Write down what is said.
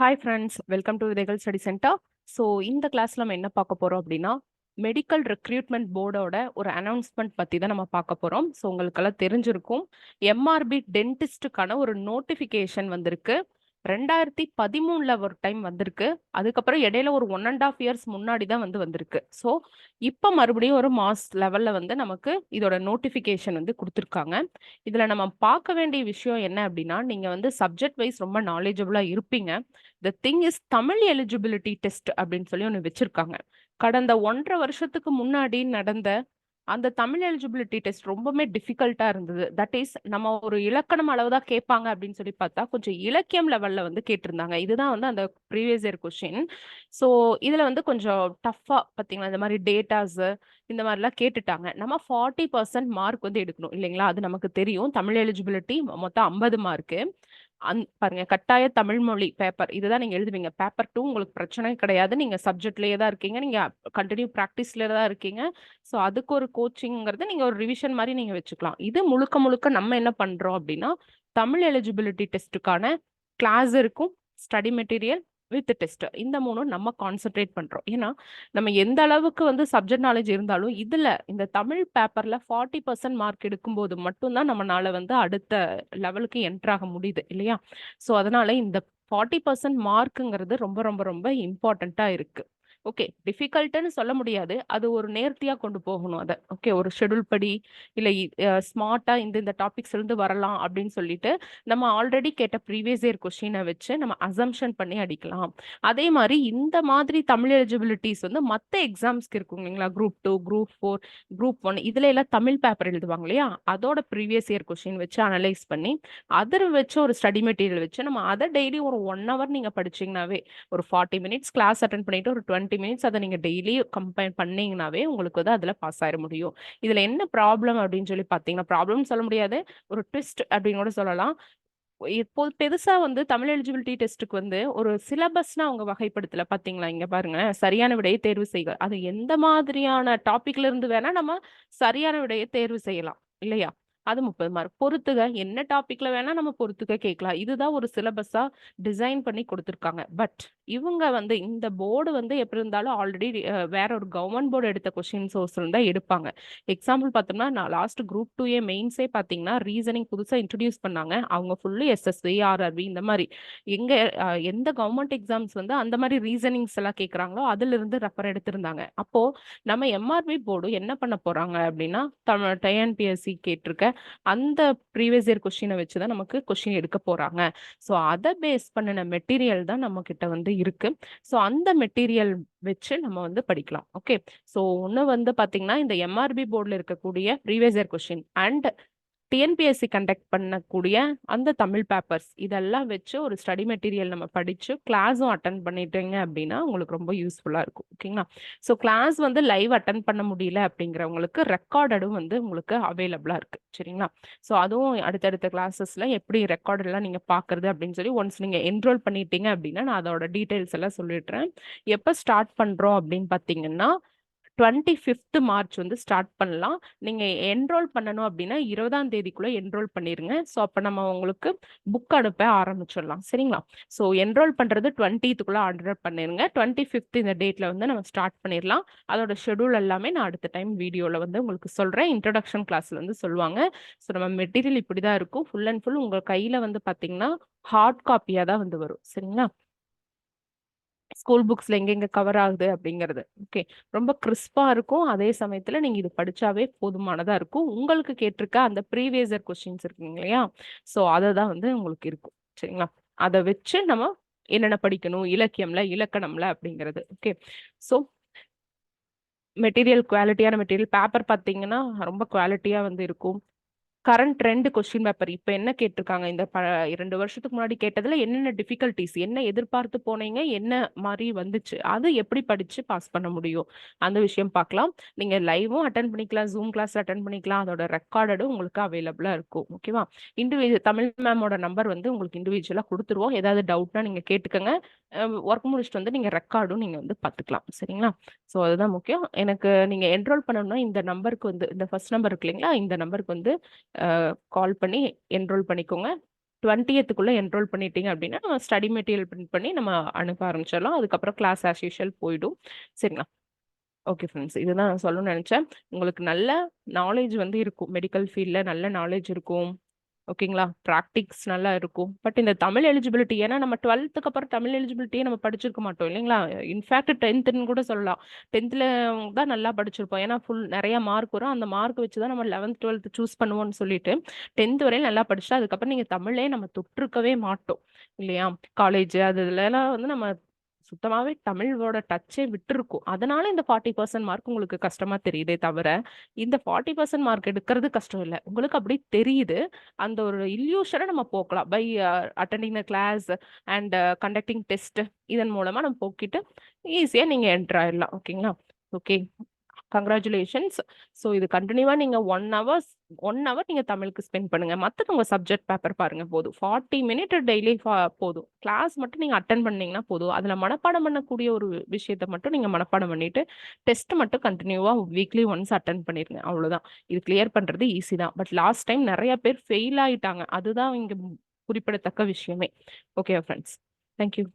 Hi friends, welcome to விதைகள் study centre. So இந்த கிளாஸ்ல நம்ம என்ன பார்க்க போறோம் அப்படின்னா, மெடிக்கல் ரெக்ரூட்மெண்ட் போர்டோட ஒரு அனௌன்ஸ்மெண்ட் பத்தி தான் நம்ம பார்க்க போறோம். ஸோ உங்களுக்கெல்லாம் தெரிஞ்சிருக்கும், எம்ஆர்பி டென்டிஸ்டுக்கான ஒரு நோட்டிஃபிகேஷன் வந்திருக்கு. 2013ல ஒரு டைம் வந்திருக்கு. அதுக்கப்புறம் இடையில ஒரு 1.5 இயர்ஸ் முன்னாடி தான் வந்திருக்கு. ஸோ இப்போ மறுபடியும் ஒரு மாஸ் லெவல்ல நமக்கு இதோட நோட்டிஃபிகேஷன் கொடுத்துருக்காங்க. இதுல நம்ம பார்க்க வேண்டிய விஷயம் என்ன அப்படின்னா, நீங்க சப்ஜெக்ட் வைஸ் ரொம்ப நாலேஜபிளா இருப்பீங்க. The thing is Tamil eligibility test அப்படின்னு சொல்லி ஒன்று வச்சிருக்காங்க. கடந்த 1.5 வருஷத்துக்கு முன்னாடி நடந்த அந்த தமிழ் எலிஜிபிலிட்டி டெஸ்ட் ரொம்பவுமே டிஃபிகல்ட்டா இருந்தது. தட் இஸ் நம்ம ஒரு இலக்கணம் அளவு தான் கேட்பாங்க அப்படின்னு சொல்லி பார்த்தா, கொஞ்சம் இலக்கியம் லெவல்ல கேட்டிருந்தாங்க. இதுதான் அந்த ப்ரீவியஸ் இயர் கொஸ்டின். ஸோ இதுல கொஞ்சம் டஃப்பா பார்த்தீங்களா, இந்த மாதிரி டேட்டாஸ் இந்த மாதிரிலாம் கேட்டுட்டாங்க. நம்ம 40% மார்க் எடுக்கணும் இல்லைங்களா? அது நமக்கு தெரியும். தமிழ் எலிஜிபிலிட்டி மொத்தம் 50 மார்க்கு. பாருங்க, கட்டாய தமிழ் மொழி பேப்பர் இதுதான் நீங்க எழுதுவீங்க. பேப்பர் 2 உங்களுக்கு பிரச்சனை கிடையாது. நீங்க சப்ஜெக்ட்லயே தான் இருக்கீங்க. நீங்க கண்டினியூ பிராக்டிஸ்ல தான் இருக்கீங்க. ஸோ அதுக்கு ஒரு கோச்சிங்கிறது நீங்க ஒரு ரிவிஷன் மாதிரி நீங்க வச்சுக்கலாம். இது முழுக்க முழுக்க நம்ம என்ன பண்றோம் அப்படின்னா, தமிழ் எலிஜிபிலிட்டி டெஸ்ட்டுக்கான கிளாஸ் இருக்கும், ஸ்டடி மெட்டீரியல் வித் டெஸ்ட், இந்த மூணும் நம்ம கான்சென்ட்ரேட் பண்றோம். ஏன்னா நம்ம எந்த அளவுக்கு சப்ஜெக்ட் நாலேஜ் இருந்தாலும் இதுல இந்த தமிழ் பேப்பர்ல 40% மார்க் எடுக்கும்போது மட்டும்தான் நம்மளால அடுத்த லெவலுக்கு என்டர் ஆக முடியுது இல்லையா? ஸோ அதனால இந்த 40% மார்க்குங்கிறது ரொம்ப ரொம்ப ரொம்ப இம்பார்ட்டண்டா இருக்கு. ஓகே, டிஃபிகல்ட்டுன்னு சொல்ல முடியாது. அது ஒரு நேர்த்தியா கொண்டு போகணும் அத. ஓகே, ஒரு ஷெட்யூல் படி இல்ல ஸ்மார்ட்டா இந்த டாபிக்ஸ்ல இருந்து வரலாம் அப்படின்னு சொல்லிட்டு நம்ம ஆல்ரெடி கேட்ட ப்ரீவியஸ் இயர் கொஸ்டினை வச்சு நம்ம அசம்ஷன் பண்ணி அடிக்கலாம். அதே மாதிரி இந்த மாதிரி தமிழ் எலிஜிபிலிட்டிஸ் மற்ற எக்ஸாம்ஸ்க்கு இருக்கும் இல்லைங்களா? குரூப் 2, குரூப் 4, குரூப் 1 இதுல எல்லாம் தமிழ் பேப்பர் எழுதுவாங்க இல்லையா? அதோட ப்ரீவியஸ் இயர் கொஸ்டின் வச்சு அனலைஸ் பண்ணி அதை வச்சு ஒரு ஸ்டடி மெட்டீரியல் வச்சு நம்ம அதை டெய்லி ஒரு 1 ஹவர் நீங்க படிச்சீங்கன்னாவே, ஒரு 40 மினிட்ஸ் கிளாஸ் அட்டன் பண்ணிட்டு ஒரு 20 மினிட்ஸ் அதை நீங்க டெய்லி கம்பைன் பண்ணீங்கன்னாவே உங்களுக்கு அதுல பாஸ் ஆயிட முடியும். இதுல என்ன ப்ராப்ளம் அப்படின்னு சொல்லி பாத்தீங்கன்னா, ப்ராப்ளம் சொல்ல முடியாது, ஒரு ட்விஸ்ட் அப்படின்னு கூட சொல்லலாம். இப்போ பெருசா தமிழ் எலிஜிபிலிட்டி டெஸ்ட்டுக்கு ஒரு சிலபஸ்னா அவங்க வகைப்படுத்தல பாத்தீங்களா? இங்க பாருங்க, சரியான விடையை தேர்வு செய்க. அது எந்த மாதிரியான டாபிக்ல இருந்து வேணா நம்ம சரியான விடையை தேர்வு செய்யலாம் இல்லையா? அது 30 மார்க். பொறுத்துக என்ன டாபிக்ல வேணா நம்ம பொறுத்துக்க கேட்கலாம். இதுதான் ஒரு சிலபஸா டிசைன் பண்ணி கொடுத்துருக்காங்க. பட் இவங்க இந்த போர்டு எப்படி இருந்தாலும் ஆல்ரெடி வேற ஒரு கவர்மெண்ட் போர்டு எடுத்த கொஸ்டின் சோர்ஸ்ல தான் எடுப்பாங்க. எக்ஸாம்பிள் பார்த்தோம்னா, நான் லாஸ்ட் குரூப் 2A மெயின்ஸே பார்த்தீங்கன்னா ரீசனிங் புதுசா இன்ட்ரடியூஸ் பண்ணாங்க. அவங்க ஃபுல்லி எஸ்எஸ்சி, ஆர்ஆர்பி இந்த மாதிரி எங்க எந்த கவர்மெண்ட் எக்ஸாம்ஸ் அந்த மாதிரி ரீசனிங்ஸ் எல்லாம் கேட்குறாங்களோ அதுல இருந்து ரெஃபர் எடுத்திருந்தாங்க. அப்போ நம்ம எம்ஆர்பி போர்டு என்ன பண்ண போறாங்க அப்படின்னா, டிஎன்பிஎஸ்சி கேட்டிருக்க அந்த ப்ரீவியஸ் இயர் கொஸ்டினை வச்சுதான் நமக்கு கொஸ்டின் எடுக்க போறாங்க. ஸோ அதை பேஸ் பண்ணின மெட்டீரியல் தான் நம்ம கிட்ட இருக்கு. ஸோ அந்த மெட்டீரியல் வச்சு நம்ம படிக்கலாம். ஓகே, ஸோ ஒன்று பாத்தீங்கன்னா, இந்த எம்ஆர்பி போர்டில் இருக்கக்கூடிய previous year question and TNPSC conduct பண்ணக்கூடிய அந்த தமிழ் பேப்பர்ஸ் இதெல்லாம் வச்சு ஒரு ஸ்டடி மெட்டீரியல் நம்ம படிச்சு கிளாஸும் அட்டன் பண்ணிட்டீங்க அப்படின்னா உங்களுக்கு ரொம்ப யூஸ்ஃபுல்லா இருக்கும். ஓகேங்களா? ஸோ கிளாஸ் லைவ் அட்டன் பண்ண முடியல அப்படிங்கிறவங்களுக்கு ரெக்கார்டடும் உங்களுக்கு அவைலபிளா இருக்கு. சரிங்களா? ஸோ அதுவும் அடுத்தடுத்த கிளாஸஸ்ல எப்படி ரெக்கார்டெல்லாம் நீங்க பாக்குறது அப்படின்னு சொல்லி ஒன்ஸ் நீங்க என்ரோல் பண்ணிட்டீங்க அப்படின்னா நான் அதோட டீடைல்ஸ் எல்லாம் சொல்லிடுறேன். எப்போ ஸ்டார்ட் பண்றோம் அப்படின்னு பாத்தீங்கன்னா, 25th மார்ச் ஸ்டார்ட் பண்ணலாம். நீங்க என்ரோல் பண்ணணும் அப்படின்னா 20ஆம் தேதிக்குள்ள என்ரோல் பண்ணிருங்க. ஸோ அப்ப நம்ம உங்களுக்கு புக் அனுப்ப ஆரம்பிச்சிடலாம். சரிங்களா? ஸோ என்ரோல் பண்றது 20க்குள்ள ஆர்டர் பண்ணிருங்க. 25th இந்த டேட்ல நம்ம ஸ்டார்ட் பண்ணிடலாம். அதோட ஷெடியூல் எல்லாமே நான் அடுத்த டைம் வீடியோல உங்களுக்கு சொல்றேன். இன்ட்ரடக்ஷன் கிளாஸ்ல சொல்லுவாங்க. ஸோ நம்ம மெட்டீரியல் இப்படிதான் இருக்கும். ஃபுல் அண்ட் ஃபுல் உங்க கையில பாத்தீங்கன்னா ஹார்ட் காப்பியா தான் வரும். சரிங்களா? ஸ்கூல் புக்ஸ்ல எங்கெங்க கவர் ஆகுது அப்படிங்கிறது. ஓகே, ரொம்ப கிறிஸ்பா இருக்கும். அதே சமயத்துல நீங்க இது படிச்சாவே போதுமானதா இருக்கும். உங்களுக்கு கேட்டிருக்க அந்த ப்ரீவியஸ் இயர் கொஸ்டின்ஸ் இருக்குங்க இல்லையா? ஸோ அதை தான் உங்களுக்கு இருக்கும். சரிங்களா? அதை வச்சு நம்ம என்னென்ன படிக்கணும் இலக்கியம்ல, இலக்கணம்ல அப்படிங்கிறது. ஓகே, ஸோ மெட்டீரியல் குவாலிட்டியான மெட்டீரியல் பேப்பர் பார்த்தீங்கன்னா ரொம்ப குவாலிட்டியா இருக்கும். கரண்ட் ட்ரெண்ட் கொஸ்டின் பேப்பர் இப்ப என்ன கேட்டிருக்காங்க, இந்த 2 வருஷத்துக்கு முன்னாடி கேட்டதுல என்னென்ன டிஃபிகல்டிஸ், என்ன எதிர்பார்த்து போனீங்க, என்ன மாதிரி வந்துச்சு, அது எப்படி படிச்சு பாஸ் பண்ண முடியும், அந்த விஷயம் பார்க்கலாம். நீங்க லைவும் அட்டன் பண்ணிக்கலாம், ஜூம் கிளாஸ் அட்டன் பண்ணிக்கலாம். அதோட ரெக்கார்டும் உங்களுக்கு அவைலபிளா இருக்கும். ஓகேவா? தமிழ் மேமோட நம்பர் உங்களுக்கு இண்டிவிஜுவலா கொடுத்துருவோம். ஏதாவது டவுட்னா நீங்க கேட்டுக்கங்க. ஒர்க் முடிச்சுட்டு நீங்க ரெக்கார்டும் நீங்க பார்த்துக்கலாம். சரிங்களா? ஸோ அதுதான் முக்கியம். எனக்கு நீங்க என்ரோல் பண்ணணும்னா இந்த நம்பருக்கு இந்த ஃபர்ஸ்ட் நம்பர் இருக்கு இல்லைங்களா? இந்த நம்பருக்கு கால் பண்ணி என்ரோல் பண்ணிக்கோங்க. 20க்குள்ள என்ரோல் பண்ணிட்டீங்க அப்படின்னா நம்ம ஸ்டடி மெட்டீரியல் பிரிண்ட் பண்ணி நம்ம அனுப்ப ஆரம்பிச்சிடலாம். அதுக்கப்புறம் கிளாஸ் ஆஸ் யூஷுவல் போயிடும். சரிங்களா? ஓகே ஃப்ரெண்ட்ஸ், இதுதான் நான் சொல்லணும்னு நினைச்சேன். உங்களுக்கு நல்ல நாலேஜ் வந்து இருக்கும், மெடிக்கல் ஃபீல்ட்ல நல்ல நாலேஜ் இருக்கும். ஓகேங்களா? ப்ராக்டிக்ஸ் நல்லா இருக்கும். பட் இந்த தமிழ் எலிஜிபிலிட்டி, ஏன்னா நம்ம 12க்கு அப்புறம் தமிழ் எலிஜிபிலிட்டியே நம்ம படிச்சிருக்க மாட்டோம் இல்லைங்களா? இன்ஃபேக்ட் 10ன்னு கூட சொல்லலாம். 10ல தான் நல்லா படிச்சிருப்போம். ஏன்னா நிறைய மார்க் வரும். அந்த மார்க் வச்சு தான் நம்ம 11th 12th சூஸ் பண்ணுவோம்னு சொல்லிட்டு 10th வரையும் நல்லா படிச்சுட்டு அதுக்கப்புறம் நீங்க தமிழே நம்ம தொட்டிருக்கவே மாட்டோம் இல்லையா? காலேஜ் அதுலலாம் வந்து நம்ம சுத்தமாவே தமிழோட டச்சே விட்டுருக்கும். அதனால இந்த 40% மார்க் உங்களுக்கு கஷ்டமா தெரியுதே தவிர இந்த 40% மார்க் எடுக்கிறது கஷ்டம் இல்லை. உங்களுக்கு அப்படி தெரியுது. அந்த ஒரு இல்யூஷனை நம்ம போக்கலாம் by attending the class and conducting test. இதன் மூலமா நம்ம போக்கிட்டு ஈஸியா நீங்க என்டர் ஆயிடலாம். ஓகேங்களா? Okay, congratulations. ஸோ இது கண்டினியூவா நீங்க 1 hour நீங்க தமிழுக்கு ஸ்பெண்ட் பண்ணுங்க. மற்றது உங்க சப்ஜெக்ட் பேப்பர் பாருங்க போதும். 40 மினிட் டெய்லி போதும். கிளாஸ் மட்டும் நீங்க அட்டன் பண்ணீங்கன்னா போதும். அதுல மனப்பாடம் பண்ணக்கூடிய ஒரு விஷயத்த மட்டும் நீங்க மனப்பாடம் பண்ணிட்டு டெஸ்ட் மட்டும் கண்டினியூவா வீக்லி ஒன்ஸ் அட்டன் பண்ணிருங்க. அவ்வளவுதான். இது கிளியர் பண்றது ஈஸி தான். பட் லாஸ்ட் டைம் நிறைய பேர் ஃபெயில் ஆயிட்டாங்க. அதுதான் இங்க குறிப்பிடத்தக்க விஷயமே. Okay friends, thank you.